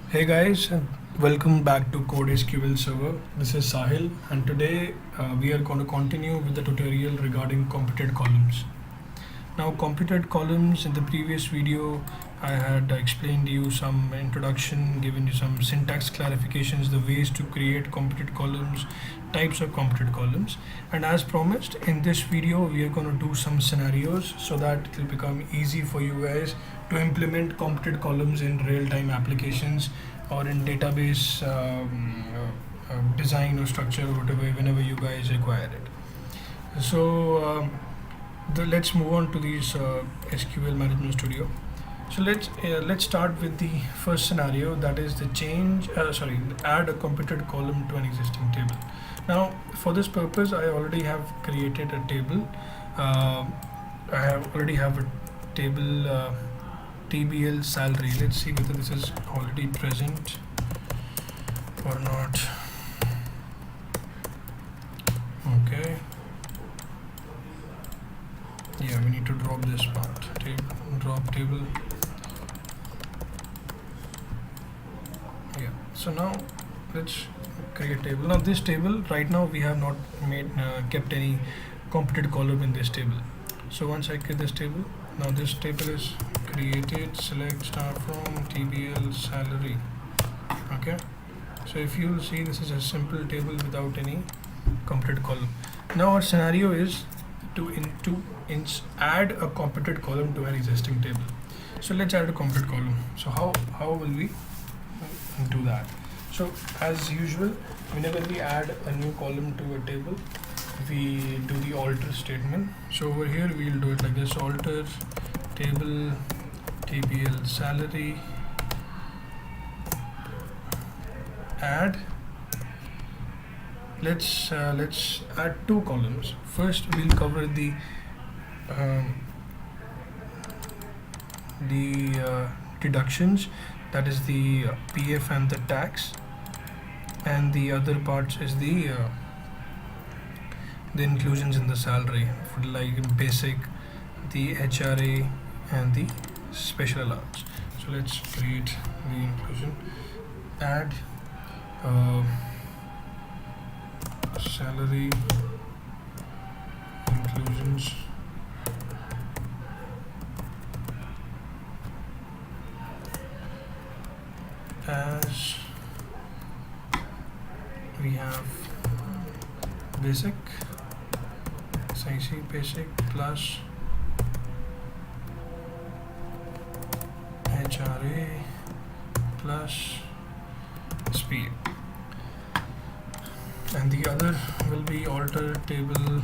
Hey guys, and welcome back to codeSQLserver. This is Sahil, and today we are going to continue with the tutorial regarding computed columns. Now, computed columns, in the previous video, I had explained you some introduction, given you some syntax clarifications, the ways to create computed columns, types of computed columns. And as promised, in this video, we are going to do some scenarios so that it will become easy for you guys to implement computed columns in real-time applications or in database design or structure or whatever, whenever you guys require it. So, let's move on to these SQL Management Studio. So let's start with the first scenario, that is the add a computed column to an existing table. Now for this purpose I already have created a table. I already have a table TBL salary. Let's see whether this is already present or not. Okay. Yeah, we need to drop this part. Drop table. Yeah. So now let's create table. Now this table right now we have not kept any computed column in this table. So once I create this table, now this table is created. Select start from TBL salary. Okay. So if you will see, this is a simple table without any computed column. Now our scenario is to add a computed column to an existing table. So let's add a computed column. So how will we do that? So as usual, whenever we add a new column to a table, we do the alter statement. So over here we'll do it like this: alter table TBL salary, add. Let's add two columns. First we'll cover the deductions, that is the PF and the tax, and the other parts is the inclusions in the salary, for like basic, the HRA and the special allowance. So let's create the inclusion. Add salary inclusions as we have basic, SIC basic plus HRA plus SPA, and the other will be alter table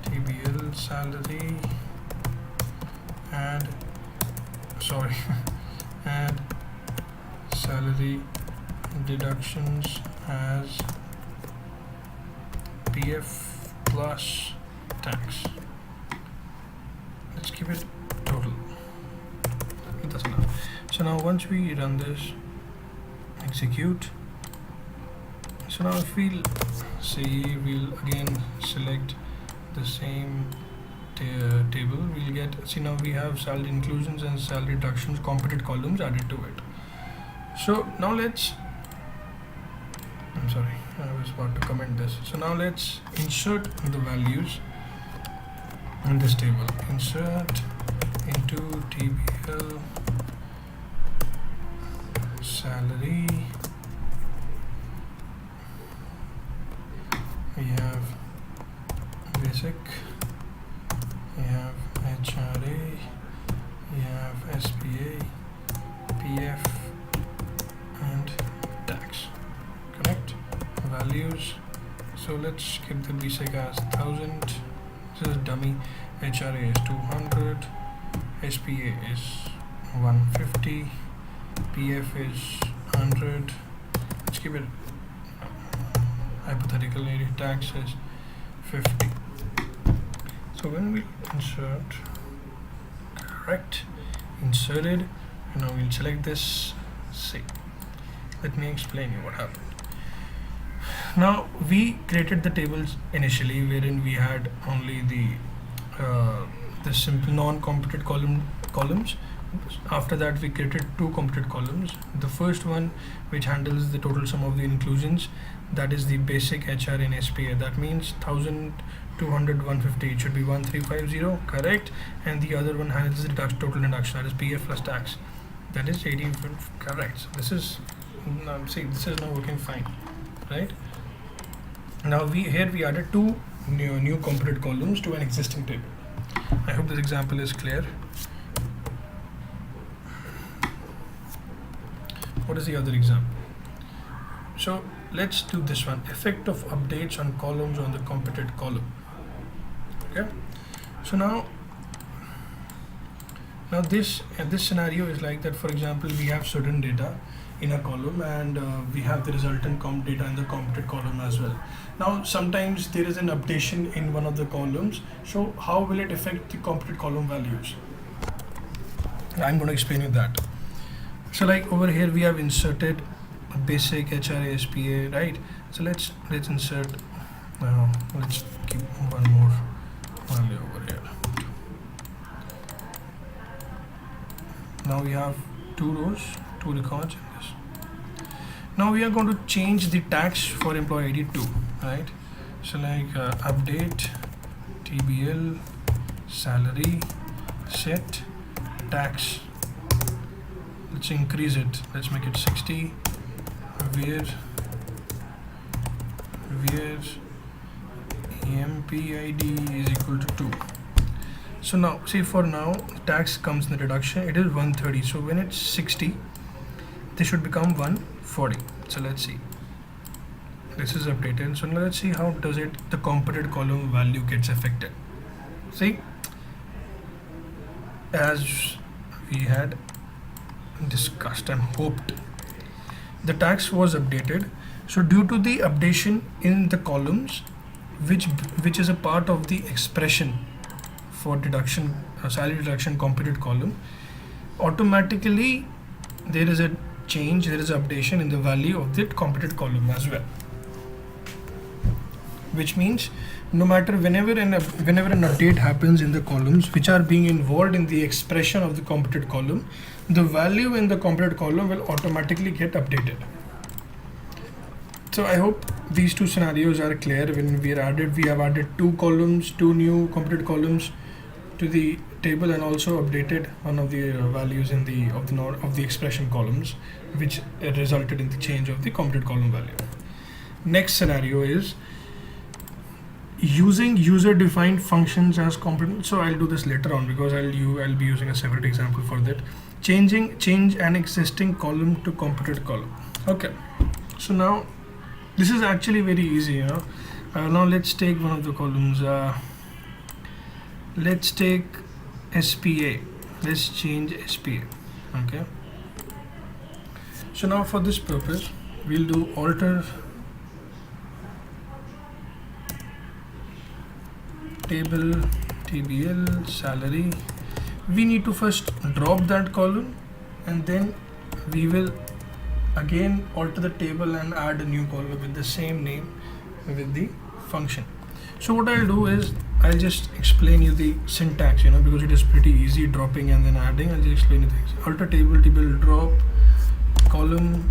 TBL salary and add salary deductions as PF plus tax. Let's keep it total. It doesn't matter. So now once we run this, execute. So now if we'll see, we'll again select the same table, we'll get, see now we have salary inclusions and salary deductions computed columns added to it. So now I was about to comment this. So now let's insert the values in this table. Insert into TBL salary. We have basic, we have HRA, we have SPA, PF and tax. Connect values. So let's keep the basic as 1000. This is dummy. HRA is 200, SPA is 150, PF is 100. Let's keep it hypothetical. Tax is 50. So when we insert, correct, inserted, and now we'll select this. See, let me explain you what happened. Now we created the tables initially wherein we had only the simple non-computed columns, After that, we created two completed columns. The first one, which handles the total sum of the inclusions, that is the basic HR in SPA. That means 1200, 150. It should be 1350, correct? And the other one handles the total deduction, that is PF plus tax. That is 18, correct. So this is, see, this is now working fine, right? Now here we added two new completed columns to an existing table. I hope this example is clear. What is the other example? So let's do this one. Effect of updates on columns on the completed column. Okay. So now this scenario is like that. For example, we have certain data in a column, and we have the resultant comp data in the completed column as well. Now sometimes there is an updation in one of the columns. So how will it affect the completed column values? I'm going to explain you that. So like over here we have inserted a basic HR SPA, right? So let's insert, let's keep one more value over here. Now we have two rows, two records in this. Now we are going to change the tax for employee ID 2, right? So like update TBL salary set tax. Let's increase it. Let's make it 60. Where EMPID is equal to 2. So now, see, for now, tax comes in the deduction. It is 130. So when it's 60, this should become 140. So let's see. This is updated. So now let's see how does it, the completed column value gets affected. See, as we had discussed and hoped, the tax was updated. So due to the updation in the columns, which is a part of the expression for deduction, salary deduction completed column, automatically there is a change, there is an updation in the value of the completed column as well. Which means no matter whenever an update happens in the columns which are being involved in the expression of the completed column, the value in the completed column will automatically get updated. So I hope these two scenarios are clear. When we have added two columns, two new completed columns to the table, and also updated one of the values in of the expression columns, which resulted in the change of the completed column value. Next scenario is using user-defined functions as complement. So I'll do this later on because I'll be using a separate example for that. Change an existing column to completed column. Okay. So now this is actually very easy, you know. Now let's take one of the columns. Let's take SPA. Let's change SPA. Okay. So now for this purpose, we'll do alter table TBL salary. We need to first drop that column, and then we will again alter the table and add a new column with the same name with the function. So what I'll do is I'll just explain you the syntax, you know, because it is pretty easy dropping and then adding. I'll just explain you things. Alter table TBL drop column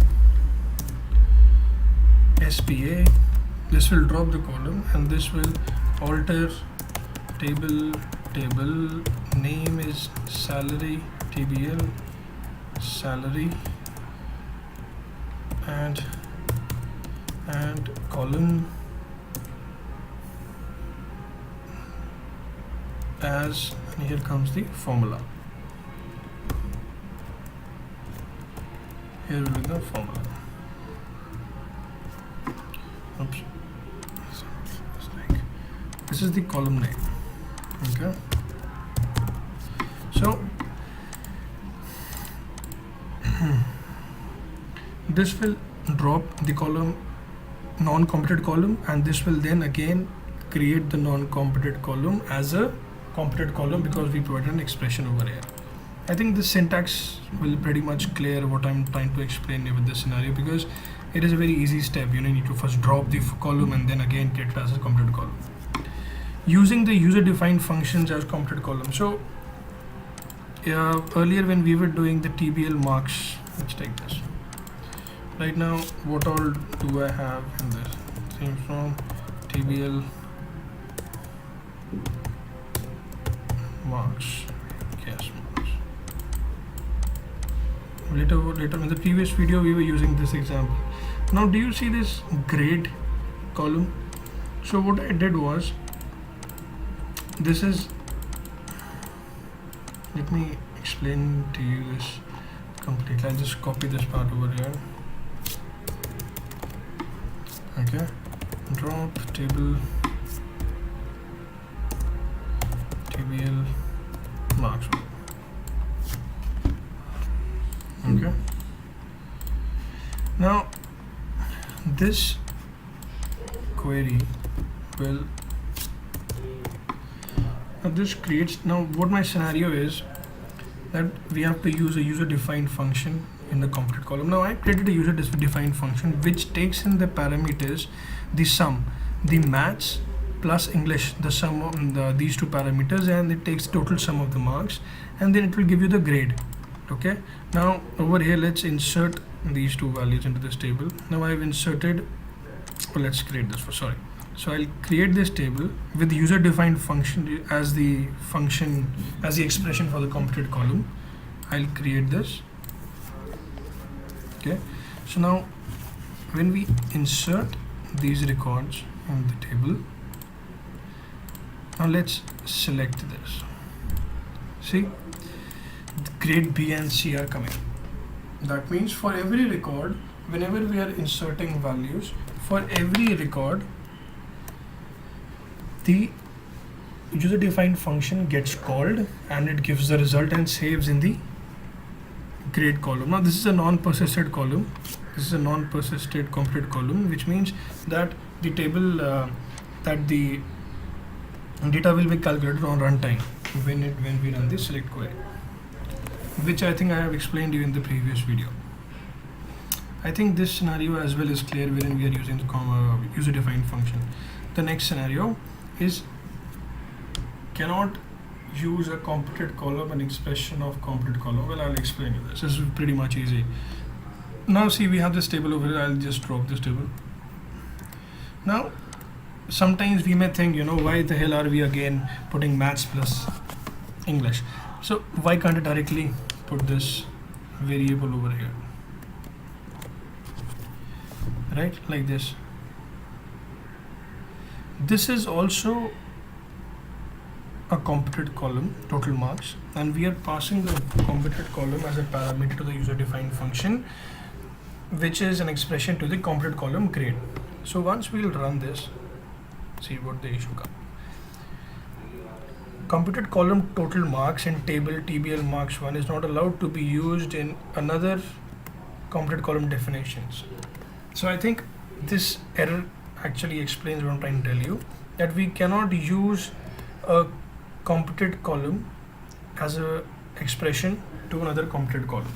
SPA. This will drop the column, and this will alter table name is salary TBL salary, and column as, and here comes the formula. Here will be the formula. Oops. This is the column name. Okay. So this will drop the column non-completed column, and this will then again create the non-completed column as a completed column because we provided an expression over here. I think the syntax will pretty much clear what I'm trying to explain with this scenario, because it is a very easy step. You need to first drop the column and then again create it as a completed column. Using the user-defined functions as completed column. So earlier when we were doing the TBL marks, let's take this. Right now, what all do I have in this? Same from TBL marks. Yes, marks. Later in the previous video, we were using this example. Now, do you see this grade column? So what I did was, this is, let me explain to you this completely. I'll just copy this part over here. Okay, drop table TBL marks. Okay, now this query will, this creates, now what my scenario is that we have to use a user defined function in the computed column. Now I created a user defined function which takes in the parameters, the sum, the maths plus English, the sum of these two parameters, and it takes total sum of the marks, and then it will give you the grade. Okay, now over here let's insert these two values into this table. Now I've inserted, well, let's create this for, sorry. So I'll create this table with the user defined function as the function, as the expression for the computed column. I'll create this. Okay, so now when we insert these records in the table, now let's select this. See, grade B and C are coming. That means for every record, whenever we are inserting values, for every record, the user defined function gets called and it gives the result and saves in the grade column. Now this is a non-persisted column. This is a non-persisted computed column, which means that the table, that the data will be calculated on runtime when we run the select query, which I think I have explained you in the previous video. I think this scenario as well is clear wherein we are using the user defined function. The next scenario is cannot use a computed column, an expression of computed column. Well, I'll explain you this. This is pretty much easy. Now see, we have this table over here. I'll just drop this table. Now sometimes we may think, you know, why the hell are we again putting maths plus English? So why can't I directly put this variable over here, right, like this? This is also a computed column, total marks, and we are passing the computed column as a parameter to the user defined function, which is an expression to the computed column grade. So once we will run this, see what the issue comes. Computed column total marks in table TBL marks 1 is not allowed to be used in another computed column definitions. So I think this error actually explains what I'm trying to tell you, that we cannot use a computed column as a expression to another computed column.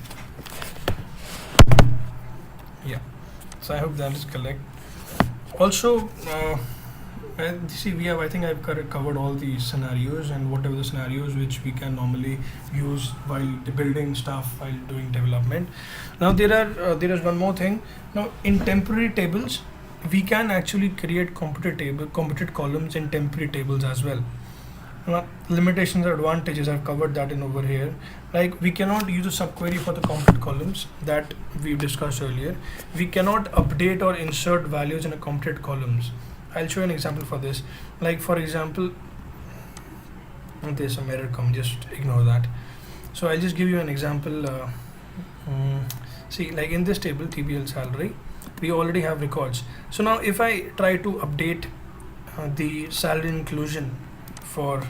Yeah, so I hope that is correct. Also, see, we have, I think I've covered all the scenarios and whatever the scenarios which we can normally use while building stuff, while doing development. Now there is one more thing. Now in temporary tables, we can actually create computed columns in temporary tables as well. Limitations and advantages, I've covered that in over here. Like, we cannot use a subquery for the computed columns that we discussed earlier. We cannot update or insert values in a computed columns. I'll show you an example for this. Like, for example, there's some error come, just ignore that. So I'll just give you an example. See, like in this table TBL salary, we already have records. So now if I try to update the salary inclusion for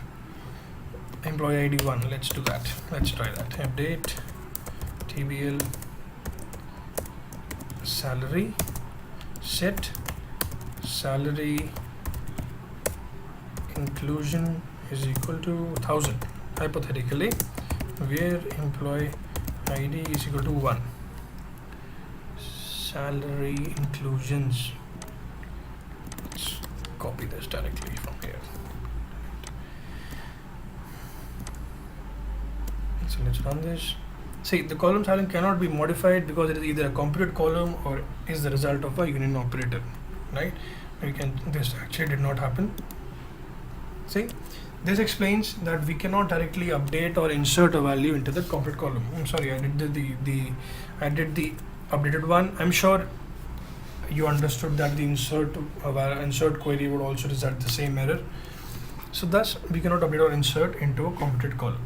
employee ID 1, let's do that. Let's try that. Update TBL salary, set salary inclusion is equal to 1000, hypothetically, where employee ID is equal to 1. Salary inclusions, let's copy this directly from here. So let's run this. See, the column styling cannot be modified because it is either a computed column or is the result of a union operator, right? This actually did not happen. See, this explains that we cannot directly update or insert a value into the computed column. I'm sorry, I did the updated one. I'm sure you understood that the insert query would also result the same error. So thus we cannot update or insert into a computed column.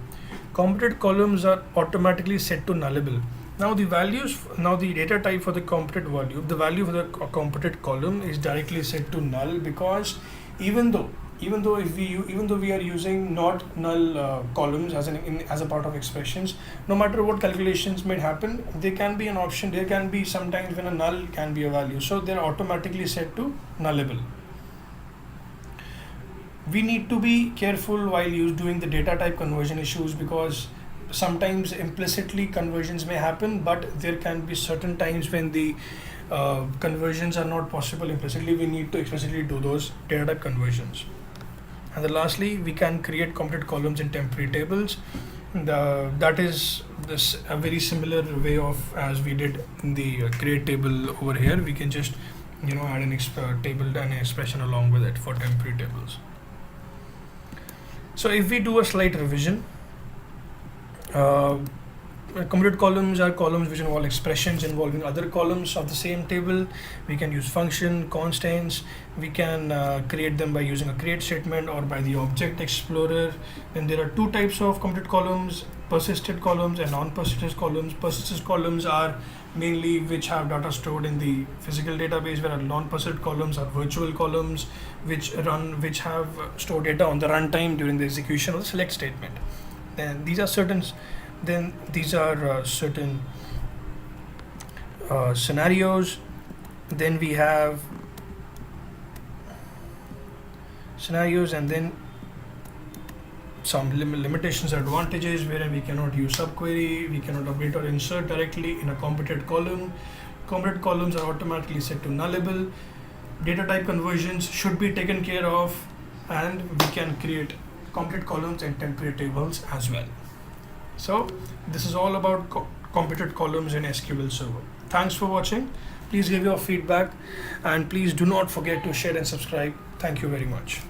Computed columns are automatically set to nullable. Now the data type for the computed value, the value for the computed column is directly set to null, because even though we are using not null columns as a part of expressions, no matter what calculations may happen, there can be an option. There can be sometimes when a null can be a value, so they're automatically set to nullable. We need to be careful while doing the data type conversion issues, because sometimes implicitly conversions may happen, but there can be certain times when the conversions are not possible implicitly. We need to explicitly do those data type conversions. And then lastly, we can create computed columns in temporary tables. That is a very similar way of as we did in the create table over here. We can just add an table and an expression along with it for temporary tables. So if we do a slight revision, computed columns are columns which involve expressions involving other columns of the same table. We can use function, constants. We can create them by using a create statement or by the object explorer. Then there are two types of computed columns: persisted columns and non-persisted columns. Persisted columns are mainly which have data stored in the physical database, whereas non-persisted columns are virtual columns which have stored data on the runtime during the execution of the select statement. Then these are certain scenarios. Then we have scenarios, and then some limitations or advantages wherein we cannot use subquery, we cannot update or insert directly in a computed column. Computed columns are automatically set to nullable. Data type conversions should be taken care of, and we can create computed columns and temporary tables as well. So this is all about computed columns in SQL Server. Thanks for watching. Please give your feedback, and please do not forget to share and subscribe. Thank you very much.